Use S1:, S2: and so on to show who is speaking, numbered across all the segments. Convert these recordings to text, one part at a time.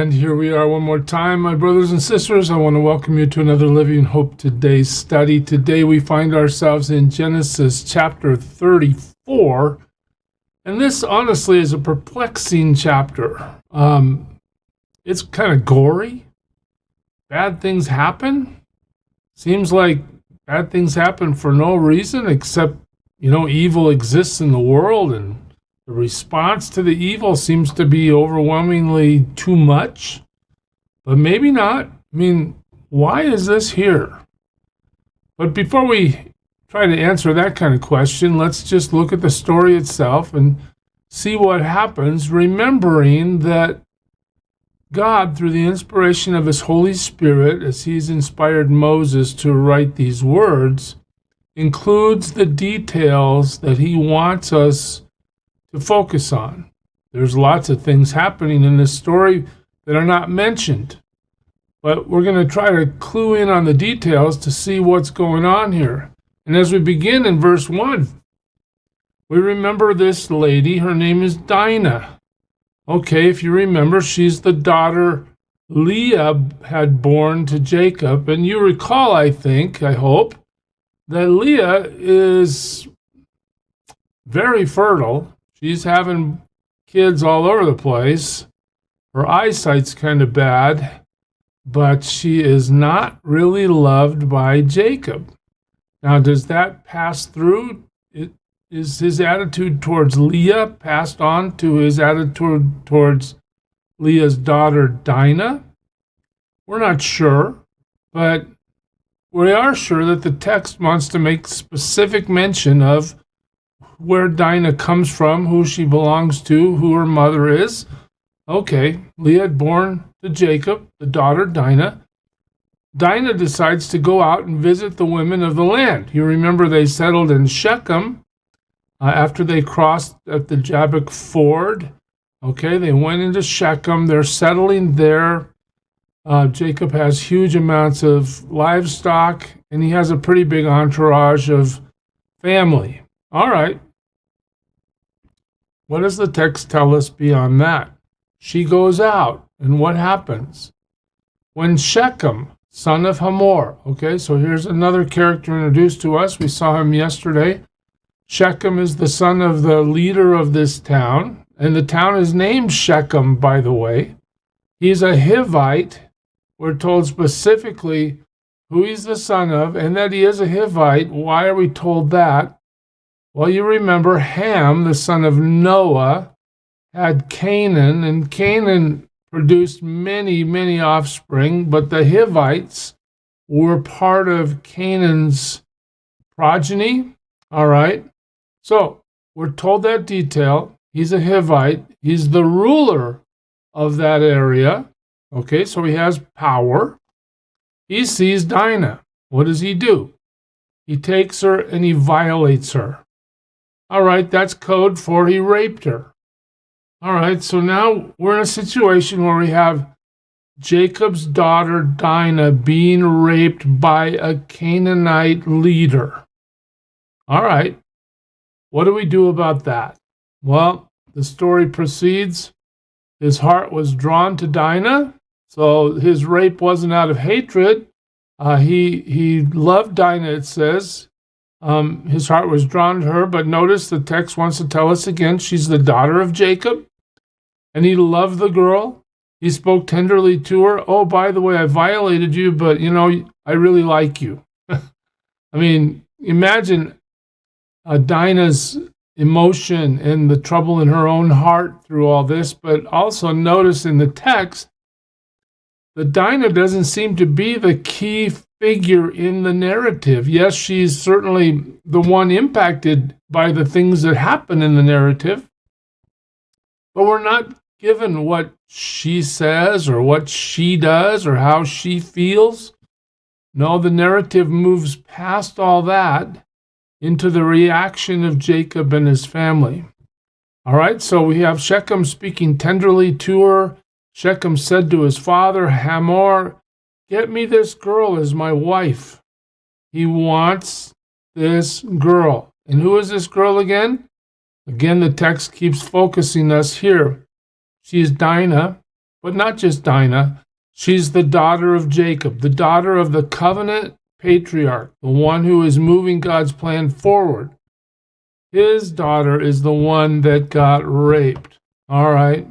S1: And here we are one more time, my brothers and sisters. I want to welcome you to another Living Hope Today study. Today we find ourselves in Genesis chapter 34. And this honestly is a perplexing chapter. It's kind of gory. Bad things happen. Seems like bad things happen for no reason except, evil exists in the world, and the response to the evil seems to be overwhelmingly too much, but maybe not. Why is this here? But before we try to answer that kind of question, let's just look at the story itself and see what happens, remembering that God, through the inspiration of his Holy Spirit, as he's inspired Moses to write these words, includes the details that he wants us to focus on. There's lots of things happening in this story that are not mentioned, but we're going to try to clue in on the details to see what's going on here. And as we begin in verse 1, we remember this lady. Her name is Dinah. Okay, if you remember, she's the daughter Leah had born to Jacob. And you recall, I hope, that Leah is very fertile. She's having kids all over the place. Her eyesight's kind of bad, but she is not really loved by Jacob. Now, does that pass through? Is his attitude towards Leah passed on to his attitude towards Leah's daughter Dinah? We're not sure, but we are sure that the text wants to make specific mention of where Dinah comes from, who she belongs to, who her mother is. Okay, Leah had born to Jacob, the daughter Dinah. Dinah decides to go out and visit the women of the land. You remember they settled in Shechem after they crossed at the Jabbok Ford. Okay, they went into Shechem. They're settling there. Jacob has huge amounts of livestock, and he has a pretty big entourage of family. All right. What does the text tell us beyond that? She goes out, and what happens? When Shechem, son of Hamor, okay, so here's another character introduced to us. We saw him yesterday. Shechem is the son of the leader of this town, and the town is named Shechem, by the way. He's a Hivite. We're told specifically who he's the son of, and that he is a Hivite. Why are we told that? Well, you remember Ham, the son of Noah, had Canaan, and Canaan produced many, many offspring, but the Hivites were part of Canaan's progeny. All right. So we're told that detail. He's a Hivite. He's the ruler of that area. Okay, so he has power. He sees Dinah. What does he do? He takes her and he violates her. All right, that's code for he raped her. All right, so now we're in a situation where we have Jacob's daughter Dinah being raped by a Canaanite leader. All right, what do we do about that? Well, the story proceeds. His heart was drawn to Dinah, so his rape wasn't out of hatred. He loved Dinah, it says. His heart was drawn to her, but notice the text wants to tell us again, she's the daughter of Jacob, and he loved the girl. He spoke tenderly to her. Oh, by the way, I violated you, but, I really like you. Imagine Dinah's emotion and the trouble in her own heart through all this, but also notice in the text that Dinah doesn't seem to be the key figure in the narrative. Yes, she's certainly the one impacted by the things that happen in the narrative, but we're not given what she says or what she does or how she feels. No, the narrative moves past all that into the reaction of Jacob and his family. All right, so we have Shechem speaking tenderly to her. Shechem said to his father, Hamor, get me this girl as my wife. He wants this girl. And who is this girl again? Again, the text keeps focusing us here. She is Dinah. but not just Dinah. She's the daughter of Jacob, the daughter of the covenant patriarch, the one who is moving God's plan forward. His daughter is the one that got raped. All right.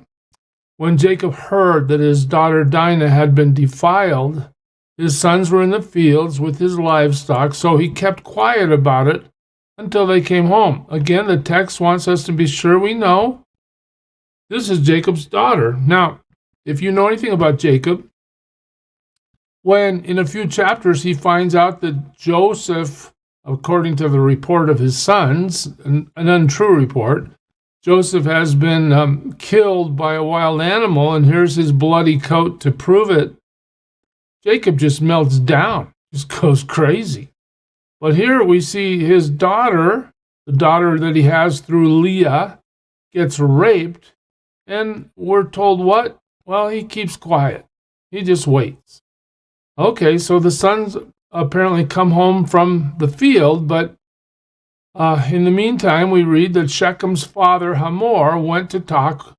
S1: When Jacob heard that his daughter Dinah had been defiled, his sons were in the fields with his livestock, so he kept quiet about it until they came home. Again, the text wants us to be sure we know this is Jacob's daughter. Now, if you know anything about Jacob, when in a few chapters he finds out that Joseph, according to the report of his sons, an untrue report, Joseph has been killed by a wild animal, and here's his bloody coat to prove it. Jacob just melts down, just goes crazy. But here we see his daughter, the daughter that he has through Leah, gets raped, and we're told what? Well, he keeps quiet. He just waits. Okay, so the sons apparently come home from the field, but in the meantime, we read that Shechem's father Hamor went to talk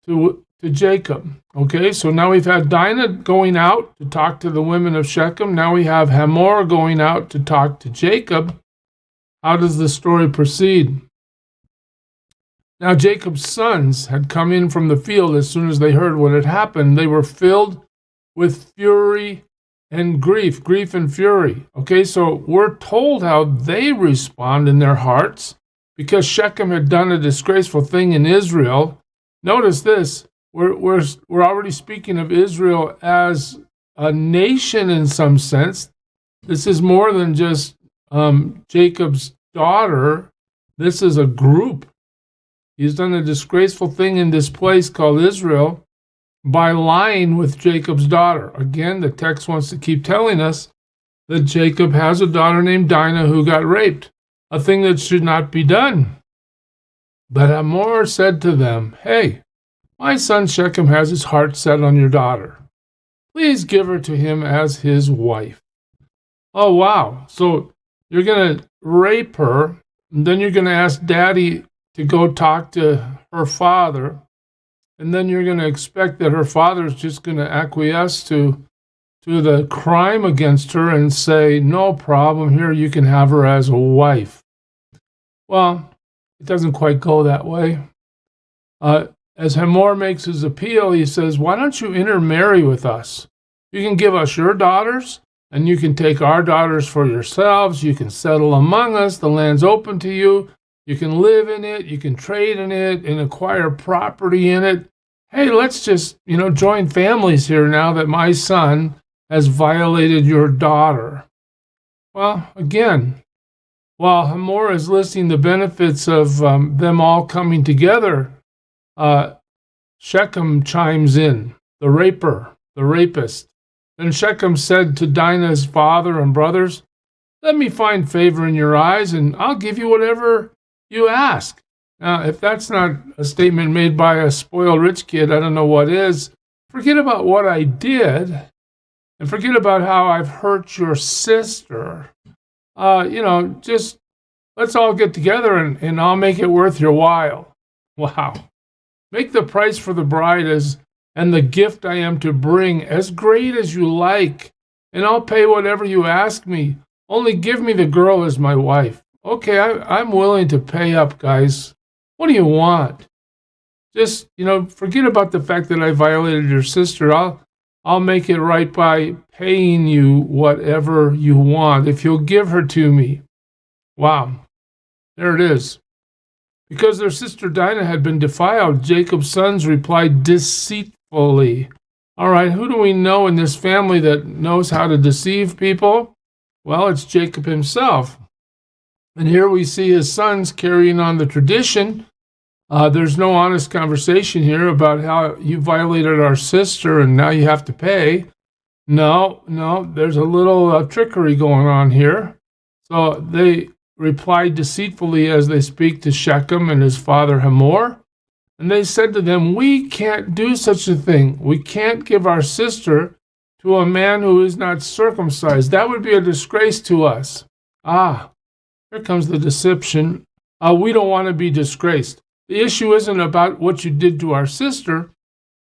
S1: to Jacob. Okay, so now we've had Dinah going out to talk to the women of Shechem. Now we have Hamor going out to talk to Jacob. How does the story proceed? Now Jacob's sons had come in from the field as soon as they heard what had happened. They were filled with fury and grief and fury. Okay, so we're told how they respond in their hearts because Shechem had done a disgraceful thing in Israel. Notice this, we're already speaking of Israel as a nation in some sense. This is more than just Jacob's daughter. This is a group. He's done a disgraceful thing in this place called Israel by lying with Jacob's daughter. Again, the text wants to keep telling us that Jacob has a daughter named Dinah who got raped, a thing that should not be done. But Hamor said to them, "Hey, my son Shechem has his heart set on your daughter. Please give her to him as his wife." Oh, wow. So you're going to rape her, and then you're going to ask daddy to go talk to her father, and then you're going to expect that her father is just going to acquiesce to the crime against her and say, "No problem, here you can have her as a wife." Well, it doesn't quite go that way. As Hamor makes his appeal, he says, "Why don't you intermarry with us? You can give us your daughters, and you can take our daughters for yourselves. You can settle among us. The land's open to you. You can live in it. You can trade in it and acquire property in it. Hey, let's just, join families here now that my son has violated your daughter." Well, again, while Hamor is listing the benefits of them all coming together, Shechem chimes in, the raper, the rapist. Then Shechem said to Dinah's father and brothers, "Let me find favor in your eyes, and I'll give you whatever you ask." Now, if that's not a statement made by a spoiled rich kid, I don't know what is. Forget about what I did, and forget about how I've hurt your sister. Just let's all get together and I'll make it worth your while. Wow. Make the price for the bride and the gift I am to bring as great as you like, and I'll pay whatever you ask me. Only give me the girl as my wife. Okay, I'm willing to pay up, guys. What do you want? Just, forget about the fact that I violated your sister. I'll make it right by paying you whatever you want if you'll give her to me. Wow. There it is. Because their sister Dinah had been defiled, Jacob's sons replied deceitfully. All right, who do we know in this family that knows how to deceive people? Well, it's Jacob himself. And here we see his sons carrying on the tradition. There's no honest conversation here about how you violated our sister and now you have to pay. No, there's a little trickery going on here. So they replied deceitfully as they speak to Shechem and his father Hamor. And they said to them, "We can't do such a thing. We can't give our sister to a man who is not circumcised. That would be a disgrace to us." Here comes the deception. We don't want to be disgraced. The issue isn't about what you did to our sister.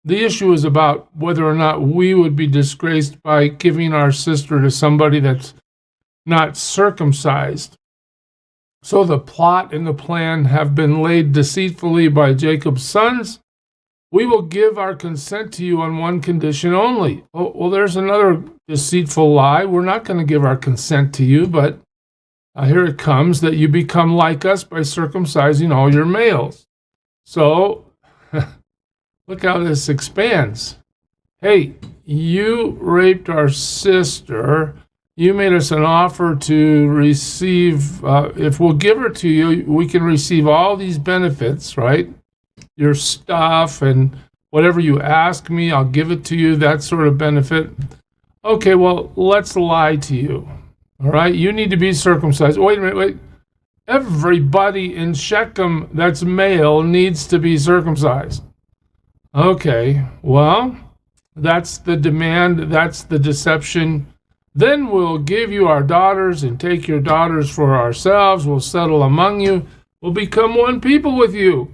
S1: The issue is about whether or not we would be disgraced by giving our sister to somebody that's not circumcised. So the plot and the plan have been laid deceitfully by Jacob's sons. We will give our consent to you on one condition only. Oh, well, there's another deceitful lie. We're not going to give our consent to you, but here it comes, that you become like us by circumcising all your males. So, look how this expands. Hey, you raped our sister. You made us an offer to receive, if we'll give her to you, we can receive all these benefits, right? Your stuff and whatever you ask me, I'll give it to you, that sort of benefit. Okay, well, let's lie to you. All right, you need to be circumcised. Wait a minute, wait. Everybody in Shechem that's male needs to be circumcised. Okay, well, that's the demand, that's the deception. Then we'll give you our daughters and take your daughters for ourselves. We'll settle among you. We'll become one people with you.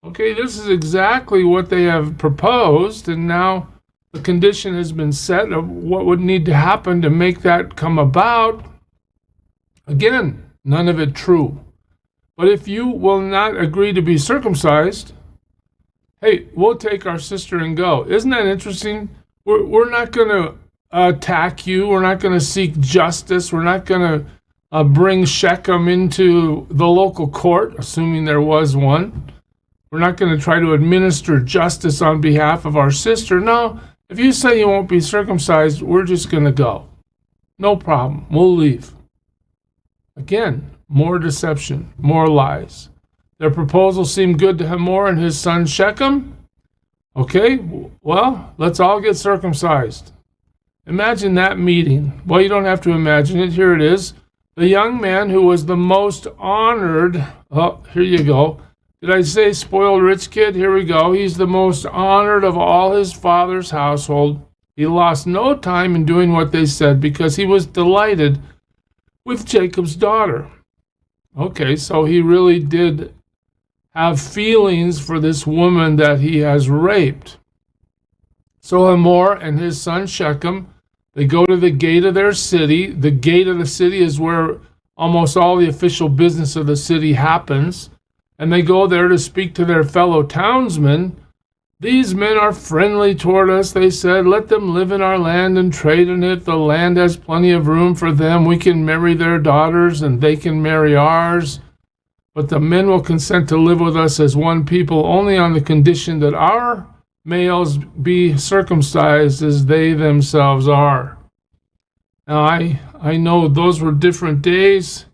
S1: Okay, this is exactly what they have proposed, and now the condition has been set of what would need to happen to make that come about. Again, none of it true. But if you will not agree to be circumcised, hey, we'll take our sister and go. Isn't that interesting? We're not going to attack you. We're not going to seek justice. We're not going to bring Shechem into the local court, assuming there was one. We're not going to try to administer justice on behalf of our sister. No, if you say you won't be circumcised, we're just going to go. No problem. We'll leave. Again, more deception, more lies. Their proposal seemed good to Hamor and his son Shechem. Okay, well, let's all get circumcised. Imagine that meeting. Well, you don't have to imagine it. Here it is. The young man who was the most honored. Oh, here you go. Did I say spoiled rich kid? Here we go. He's the most honored of all his father's household. He lost no time in doing what they said because he was delighted with Jacob's daughter. Okay, so he really did have feelings for this woman that he has raped. So Hamor and his son Shechem, they go to the gate of their city. The gate of the city is where almost all the official business of the city happens. And they go there to speak to their fellow townsmen. These men are friendly toward us, they said. Let them live in our land and trade in it. The land has plenty of room for them. We can marry their daughters and they can marry ours. But the men will consent to live with us as one people only on the condition that our males be circumcised as they themselves are. Now, I know those were different days.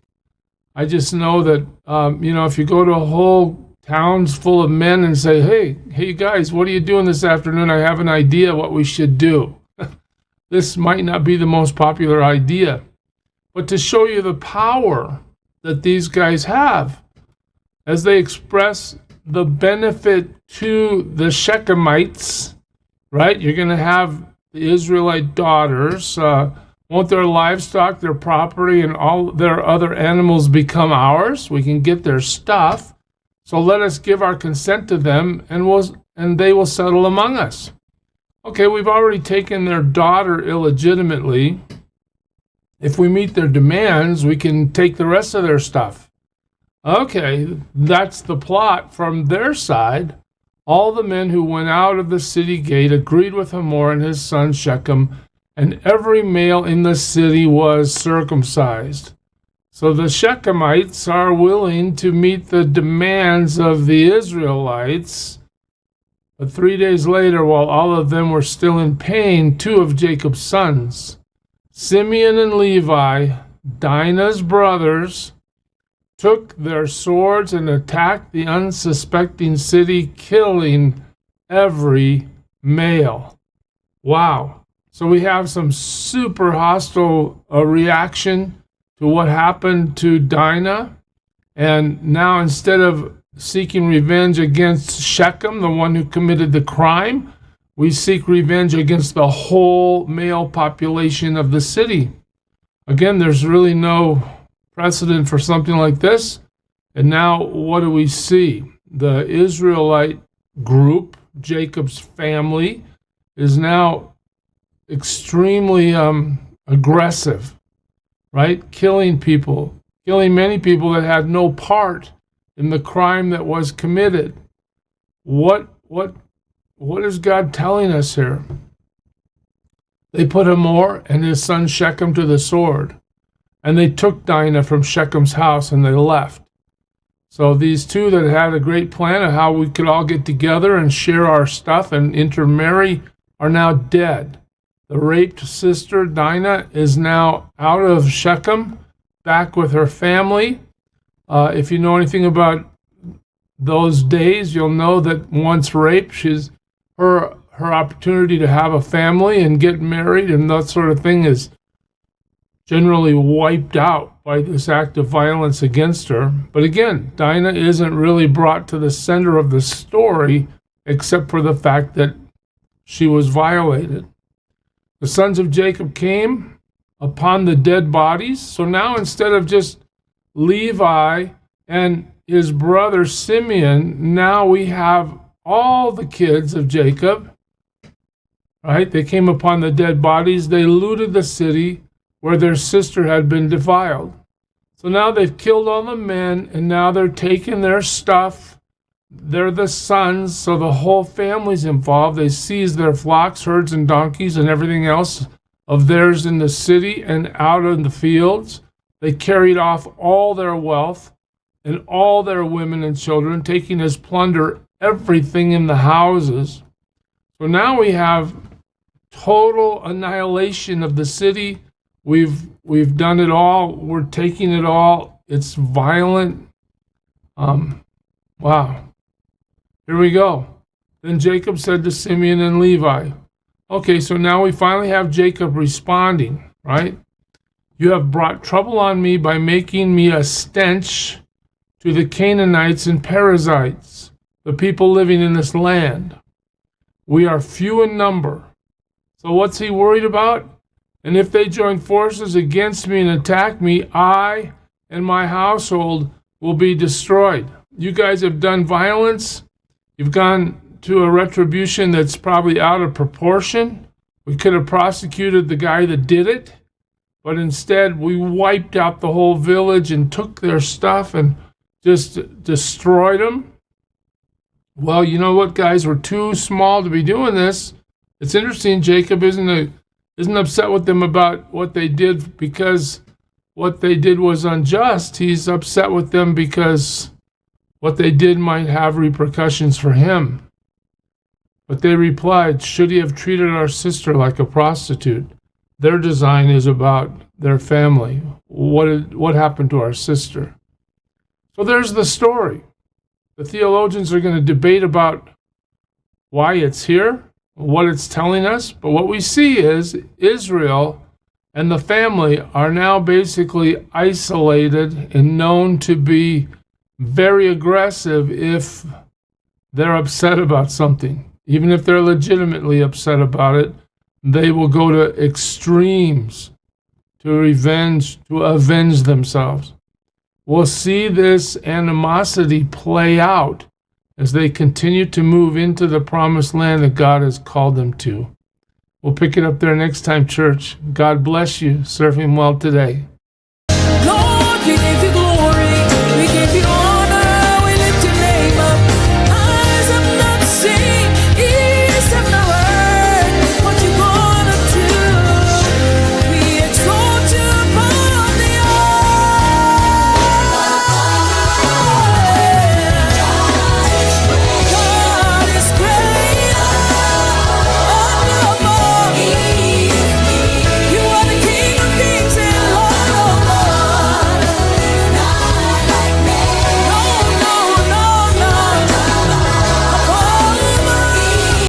S1: I just know that, if you go to a whole towns full of men and say, hey guys, what are you doing this afternoon? I have an idea what we should do. This might not be the most popular idea, but to show you the power that these guys have as they express the benefit to the Shechemites, right? You're going to have the Israelite daughters. Won't their livestock, their property, and all their other animals become ours? We can get their stuff. So let us give our consent to them, and they will settle among us. Okay, we've already taken their daughter illegitimately. If we meet their demands, we can take the rest of their stuff. Okay, that's the plot from their side. All the men who went out of the city gate agreed with Hamor and his son Shechem, and every male in the city was circumcised. So the Shechemites are willing to meet the demands of the Israelites. But 3 days later, while all of them were still in pain, two of Jacob's sons, Simeon and Levi, Dinah's brothers, took their swords and attacked the unsuspecting city, killing every male. Wow. So we have some super hostile reaction to what happened to Dinah. And now instead of seeking revenge against Shechem, the one who committed the crime, we seek revenge against the whole male population of the city. Again, there's really no precedent for something like this. And now what do we see? The Israelite group, Jacob's family is now extremely aggressive, right? Killing many people that had no part in the crime that was committed. What is God telling us here? They put Hamor and his son Shechem to the sword, and they took Dinah from Shechem's house and they left. So these two that had a great plan of how we could all get together and share our stuff and intermarry are now dead. The raped sister Dinah is now out of Shechem, back with her family. If you know anything about those days, you'll know that once raped, her opportunity to have a family and get married and that sort of thing is generally wiped out by this act of violence against her. But again, Dinah isn't really brought to the center of the story except for the fact that she was violated. The sons of Jacob came upon the dead bodies. So now instead of just Levi and his brother Simeon, now we have all the kids of Jacob, right? They came upon the dead bodies. They looted the city where their sister had been defiled. So now they've killed all the men, and now they're taking their stuff. They're the sons, so the whole family's involved. They seized their flocks, herds, and donkeys, and everything else of theirs in the city and out in the fields. They carried off all their wealth and all their women and children, taking as plunder everything in the houses. So now we have total annihilation of the city. We've done it all. We're taking it all. It's violent. Wow. Here we go. Then Jacob said to Simeon and Levi, okay, so now we finally have Jacob responding, right? You have brought trouble on me by making me a stench to the Canaanites and Perizzites, the people living in this land. We are few in number. So what's he worried about? And if they join forces against me and attack me, I and my household will be destroyed. You guys have done violence. You've gone to a retribution that's probably out of proportion. We could have prosecuted the guy that did it, but instead we wiped out the whole village and took their stuff and just destroyed them. Well, you know what, guys? We're too small to be doing this. It's interesting, Jacob isn't upset with them about what they did because what they did was unjust. He's upset with them because what they did might have repercussions for him. But they replied, should he have treated our sister like a prostitute? Their design is about their family. What happened to our sister? So there's the story. The theologians are going to debate about why it's here, what it's telling us, but what we see is Israel and the family are now basically isolated and known to be very aggressive if they're upset about something. Even if they're legitimately upset about it, they will go to extremes to avenge themselves. We'll see this animosity play out as they continue to move into the promised land that God has called them to. We'll pick it up there next time, church. God bless you. Serve him well today.